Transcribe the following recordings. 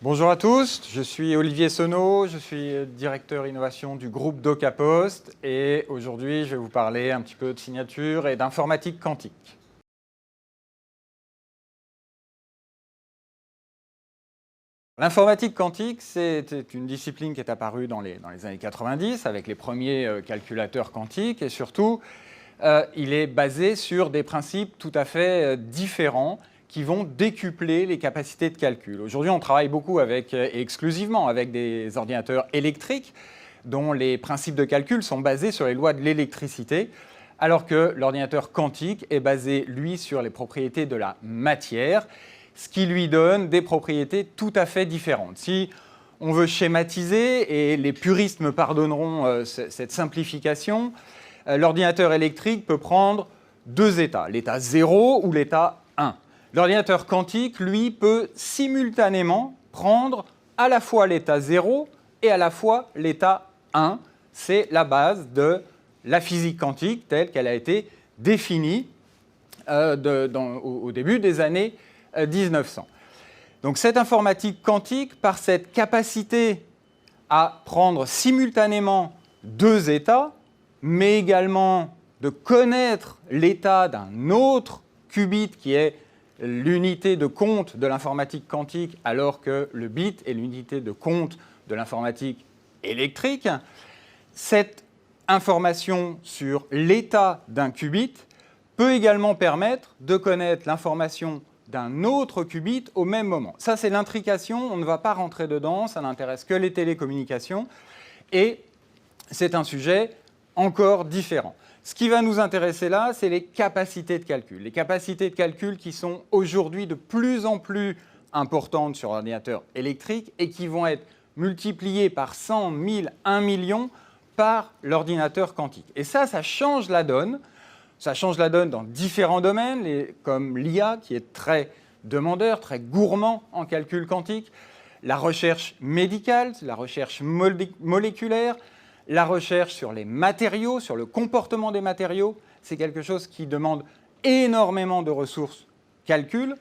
Bonjour à tous, je suis Olivier Sonneau, je suis directeur innovation du groupe DocaPost et aujourd'hui je vais vous parler un petit peu de signature et d'informatique quantique. L'informatique quantique, c'est une discipline qui est apparue dans les années 90 avec les premiers calculateurs quantiques et surtout il est basé sur des principes tout à fait différents qui vont décupler les capacités de calcul. Aujourd'hui, on travaille beaucoup avec, et exclusivement avec des ordinateurs électriques dont les principes de calcul sont basés sur les lois de l'électricité, alors que l'ordinateur quantique est basé, lui, sur les propriétés de la matière, ce qui lui donne des propriétés tout à fait différentes. Si on veut schématiser, et les puristes me pardonneront cette simplification, l'ordinateur électrique peut prendre deux états, l'état 0 ou l'état 1. L'ordinateur quantique, lui, peut simultanément prendre à la fois l'état 0 et à la fois l'état 1. C'est la base de la physique quantique telle qu'elle a été définie au début des années 1900. Donc cette informatique quantique, par cette capacité à prendre simultanément deux états, mais également de connaître l'état d'un autre qubit qui est l'unité de compte de l'informatique quantique, alors que le bit est l'unité de compte de l'informatique électrique. Cette information sur l'état d'un qubit peut également permettre de connaître l'information d'un autre qubit au même moment. Ça, c'est l'intrication, on ne va pas rentrer dedans, ça n'intéresse que les télécommunications, et c'est un sujet encore différent. Ce qui va nous intéresser là, c'est les capacités de calcul. Les capacités de calcul qui sont aujourd'hui de plus en plus importantes sur l'ordinateur électrique et qui vont être multipliées par 100, 1000, 1 million par l'ordinateur quantique. Et ça change la donne. Ça change la donne dans différents domaines, comme l'IA, qui est très demandeur, très gourmand en calcul quantique, la recherche médicale, la recherche moléculaire, la recherche sur les matériaux, sur le comportement des matériaux, c'est quelque chose qui demande énormément de ressources calcul.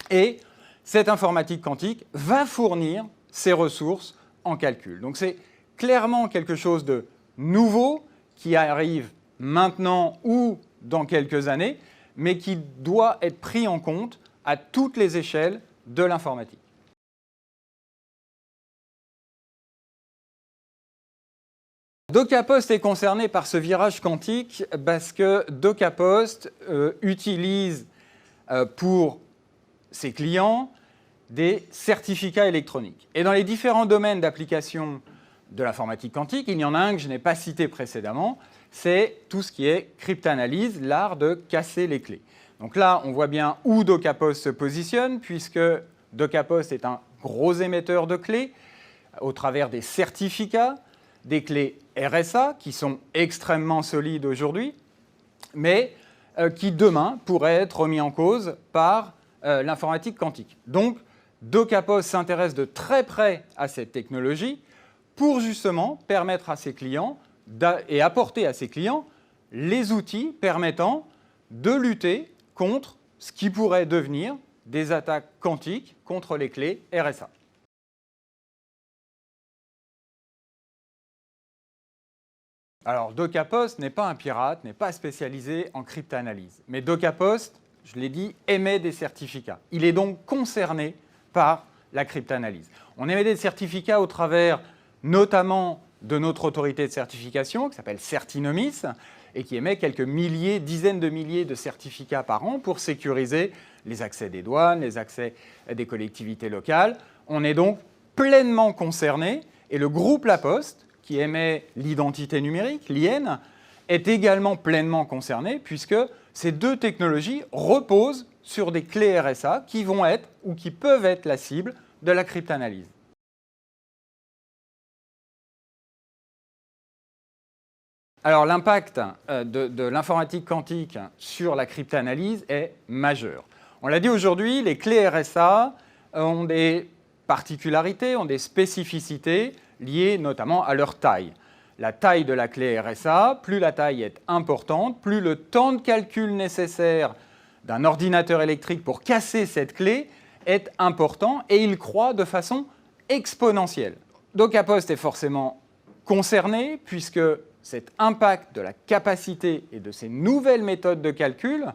Et cette informatique quantique va fournir ces ressources en calcul. Donc c'est clairement quelque chose de nouveau qui arrive maintenant ou dans quelques années, mais qui doit être pris en compte à toutes les échelles de l'informatique. DocaPost est concerné par ce virage quantique parce que DocaPost utilise pour ses clients des certificats électroniques. Et dans les différents domaines d'application de l'informatique quantique, il y en a un que je n'ai pas cité précédemment, c'est tout ce qui est cryptanalyse, l'art de casser les clés. Donc là, on voit bien où DocaPost se positionne, puisque DocaPost est un gros émetteur de clés au travers des certificats, des clés RSA qui sont extrêmement solides aujourd'hui, mais qui demain pourraient être remis en cause par l'informatique quantique. Donc, DocaPost s'intéresse de très près à cette technologie pour justement permettre à ses clients et apporter à ses clients les outils permettant de lutter contre ce qui pourrait devenir des attaques quantiques contre les clés RSA. Alors, DocaPost n'est pas un pirate, n'est pas spécialisé en cryptanalyse. Mais DocaPost, je l'ai dit, émet des certificats. Il est donc concerné par la cryptanalyse. On émet des certificats au travers notamment de notre autorité de certification qui s'appelle Certinomis et qui émet quelques milliers, dizaines de milliers de certificats par an pour sécuriser les accès des douanes, les accès des collectivités locales. On est donc pleinement concerné et le groupe La Poste, qui émet l'identité numérique, l'IN, est également pleinement concerné puisque ces deux technologies reposent sur des clés RSA qui vont être ou qui peuvent être la cible de la cryptanalyse. Alors l'impact de l'informatique quantique sur la cryptanalyse est majeur. On l'a dit aujourd'hui, les clés RSA ont des particularités, ont des spécificités liées notamment à leur taille. La taille de la clé RSA, plus la taille est importante, plus le temps de calcul nécessaire d'un ordinateur électrique pour casser cette clé est important et il croît de façon exponentielle. DocaPost est forcément concerné puisque cet impact de la capacité et de ces nouvelles méthodes de calcul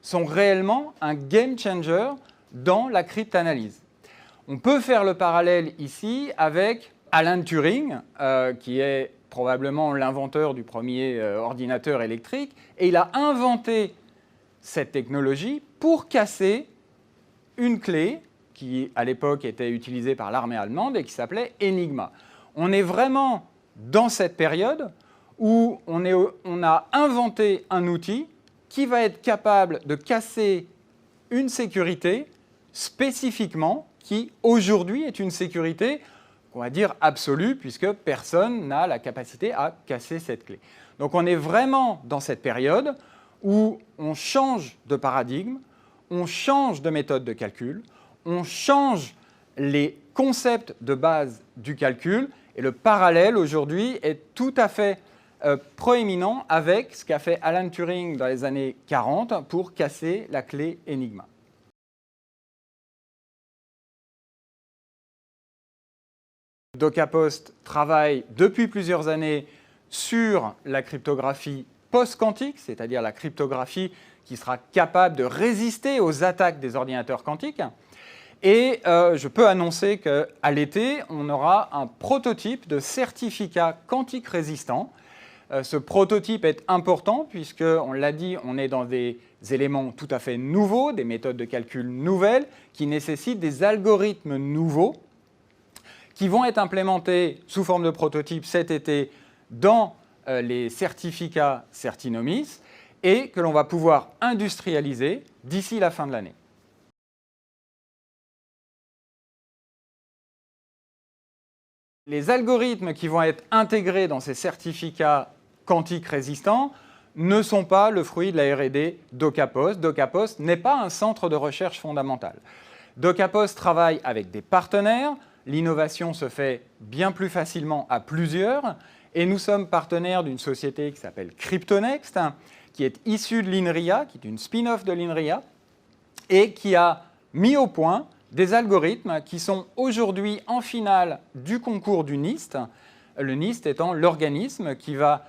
sont réellement un game changer dans la cryptanalyse. On peut faire le parallèle ici avec Alan Turing, qui est probablement l'inventeur du premier ordinateur électrique, et il a inventé cette technologie pour casser une clé qui, à l'époque, était utilisée par l'armée allemande et qui s'appelait Enigma. On est vraiment dans cette période où on a inventé un outil qui va être capable de casser une sécurité spécifiquement qui, aujourd'hui, est une sécurité, on va dire, absolue, puisque personne n'a la capacité à casser cette clé. Donc on est vraiment dans cette période où on change de paradigme, on change de méthode de calcul, on change les concepts de base du calcul, et le parallèle aujourd'hui est tout à fait proéminent avec ce qu'a fait Alan Turing dans les années 40 pour casser la clé Enigma. DocaPost travaille depuis plusieurs années sur la cryptographie post-quantique, c'est-à-dire la cryptographie qui sera capable de résister aux attaques des ordinateurs quantiques. Et je peux annoncer qu'à l'été, on aura un prototype de certificat quantique résistant. Ce prototype est important puisque, on l'a dit, on est dans des éléments tout à fait nouveaux, des méthodes de calcul nouvelles qui nécessitent des algorithmes nouveaux qui vont être implémentés sous forme de prototype cet été dans les certificats Certinomis et que l'on va pouvoir industrialiser d'ici la fin de l'année. Les algorithmes qui vont être intégrés dans ces certificats quantiques résistants ne sont pas le fruit de la R&D DocaPost. DocaPost n'est pas un centre de recherche fondamental. DocaPost travaille avec des partenaires. L'innovation se fait bien plus facilement à plusieurs. Et nous sommes partenaires d'une société qui s'appelle CryptoNext, qui est issue de l'INRIA, qui est une spin-off de l'INRIA, et qui a mis au point des algorithmes qui sont aujourd'hui en finale du concours du NIST, le NIST étant l'organisme qui va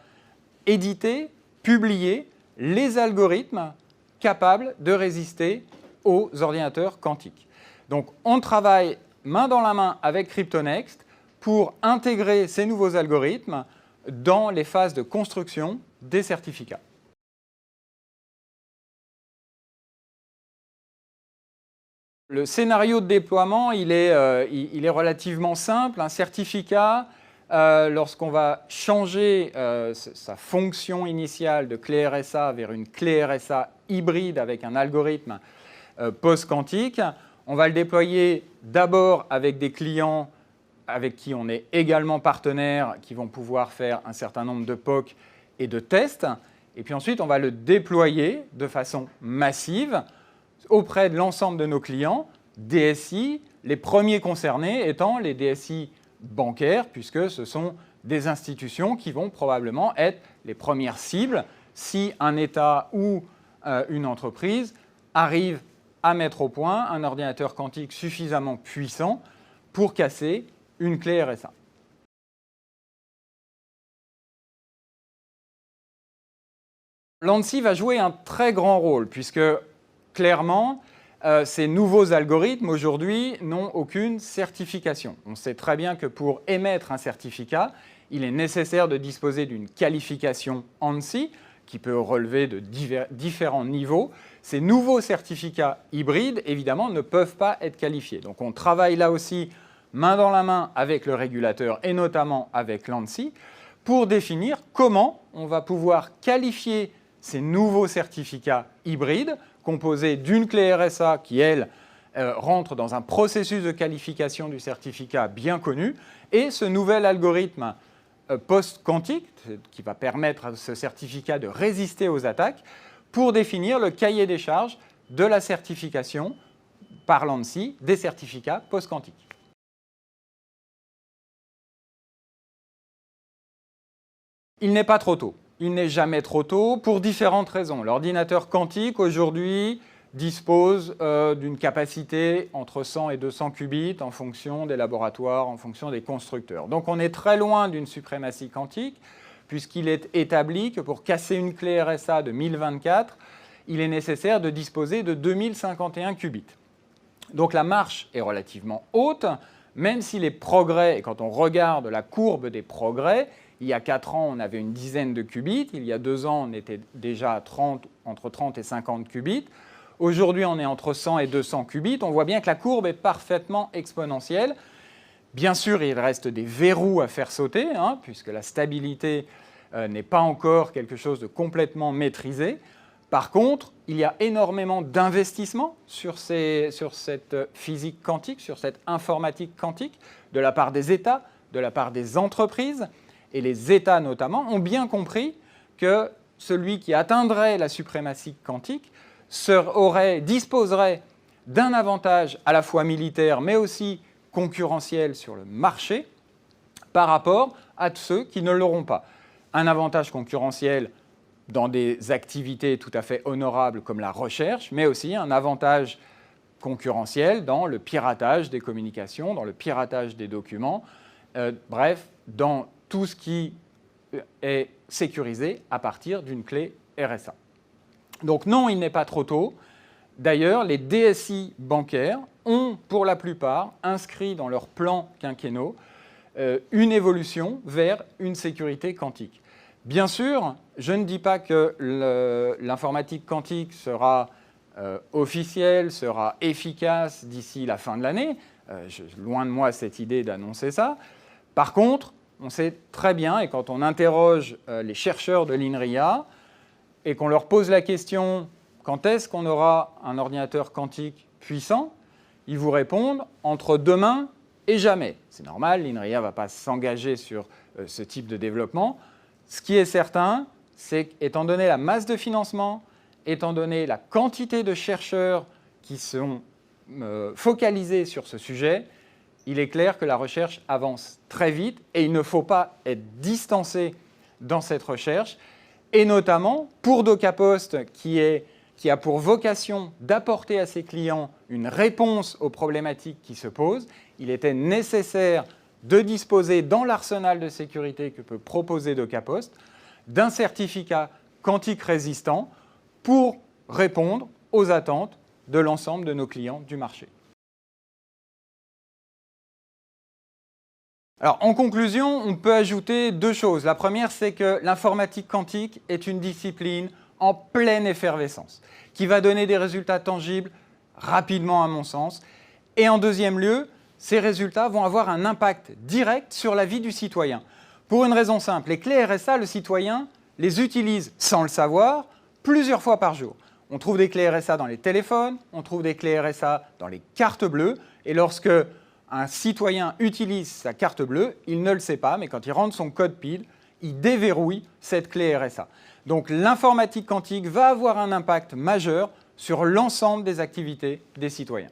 éditer, publier les algorithmes capables de résister aux ordinateurs quantiques. Donc on travaille main dans la main avec CryptoNext pour intégrer ces nouveaux algorithmes dans les phases de construction des certificats. Le scénario de déploiement, il est relativement simple. Un certificat, lorsqu'on va changer sa fonction initiale de clé RSA vers une clé RSA hybride avec un algorithme post-quantique, on va le déployer d'abord avec des clients avec qui on est également partenaire, qui vont pouvoir faire un certain nombre de POC et de tests. Et puis ensuite, on va le déployer de façon massive auprès de l'ensemble de nos clients, DSI, les premiers concernés étant les DSI bancaires, puisque ce sont des institutions qui vont probablement être les premières cibles si un État ou une entreprise arrive à mettre au point un ordinateur quantique suffisamment puissant pour casser une clé RSA. L'ANSI va jouer un très grand rôle, puisque clairement, ces nouveaux algorithmes aujourd'hui n'ont aucune certification. On sait très bien que pour émettre un certificat, il est nécessaire de disposer d'une qualification ANSI qui peut relever de différents niveaux. Ces nouveaux certificats hybrides, évidemment, ne peuvent pas être qualifiés. Donc on travaille là aussi main dans la main avec le régulateur et notamment avec l'ANSI pour définir comment on va pouvoir qualifier ces nouveaux certificats hybrides composés d'une clé RSA qui, elle, rentre dans un processus de qualification du certificat bien connu et ce nouvel algorithme post-quantique qui va permettre à ce certificat de résister aux attaques pour définir le cahier des charges de la certification par l'ANSI des certificats post-quantiques. Il n'est pas trop tôt. Il n'est jamais trop tôt pour différentes raisons. L'ordinateur quantique, aujourd'hui, disposent d'une capacité entre 100 et 200 qubits en fonction des laboratoires, en fonction des constructeurs. Donc on est très loin d'une suprématie quantique, puisqu'il est établi que pour casser une clé RSA de 1024, il est nécessaire de disposer de 2051 qubits. Donc la marche est relativement haute, même si les progrès, et quand on regarde la courbe des progrès, il y a 4 ans, on avait une dizaine de qubits, il y a 2 ans, on était déjà à entre 30 et 50 qubits. Aujourd'hui, on est entre 100 et 200 qubits. On voit bien que la courbe est parfaitement exponentielle. Bien sûr, il reste des verrous à faire sauter, puisque la stabilité n'est pas encore quelque chose de complètement maîtrisé. Par contre, il y a énormément d'investissements sur cette physique quantique, sur cette informatique quantique, de la part des États, de la part des entreprises. Et les États, notamment, ont bien compris que celui qui atteindrait la suprématie quantique disposerait d'un avantage à la fois militaire, mais aussi concurrentiel sur le marché par rapport à ceux qui ne l'auront pas. Un avantage concurrentiel dans des activités tout à fait honorables comme la recherche, mais aussi un avantage concurrentiel dans le piratage des communications, dans le piratage des documents, bref, dans tout ce qui est sécurisé à partir d'une clé RSA. Donc non, il n'est pas trop tôt. D'ailleurs, les DSI bancaires ont, pour la plupart, inscrit dans leurs plans quinquennaux une évolution vers une sécurité quantique. Bien sûr, je ne dis pas que l'informatique quantique sera officielle, sera efficace d'ici la fin de l'année. Loin de moi cette idée d'annoncer ça. Par contre, on sait très bien, et quand on interroge les chercheurs de l'INRIA, et qu'on leur pose la question « quand est-ce qu'on aura un ordinateur quantique puissant ?», ils vous répondent « entre demain et jamais ». C'est normal, l'INRIA ne va pas s'engager sur ce type de développement. Ce qui est certain, c'est qu'étant donné la masse de financement, étant donné la quantité de chercheurs qui sont focalisés sur ce sujet, il est clair que la recherche avance très vite et il ne faut pas être distancé dans cette recherche. Et notamment pour DocaPost, qui a pour vocation d'apporter à ses clients une réponse aux problématiques qui se posent, il était nécessaire de disposer dans l'arsenal de sécurité que peut proposer DocaPost d'un certificat quantique résistant pour répondre aux attentes de l'ensemble de nos clients du marché. Alors, en conclusion, on peut ajouter 2 choses. La première, c'est que l'informatique quantique est une discipline en pleine effervescence, qui va donner des résultats tangibles rapidement, à mon sens. Et en deuxième lieu, ces résultats vont avoir un impact direct sur la vie du citoyen. Pour une raison simple, les clés RSA, le citoyen les utilise sans le savoir plusieurs fois par jour. On trouve des clés RSA dans les téléphones, on trouve des clés RSA dans les cartes bleues, et lorsque un citoyen utilise sa carte bleue, il ne le sait pas, mais quand il rentre son code PIN, il déverrouille cette clé RSA. Donc l'informatique quantique va avoir un impact majeur sur l'ensemble des activités des citoyens.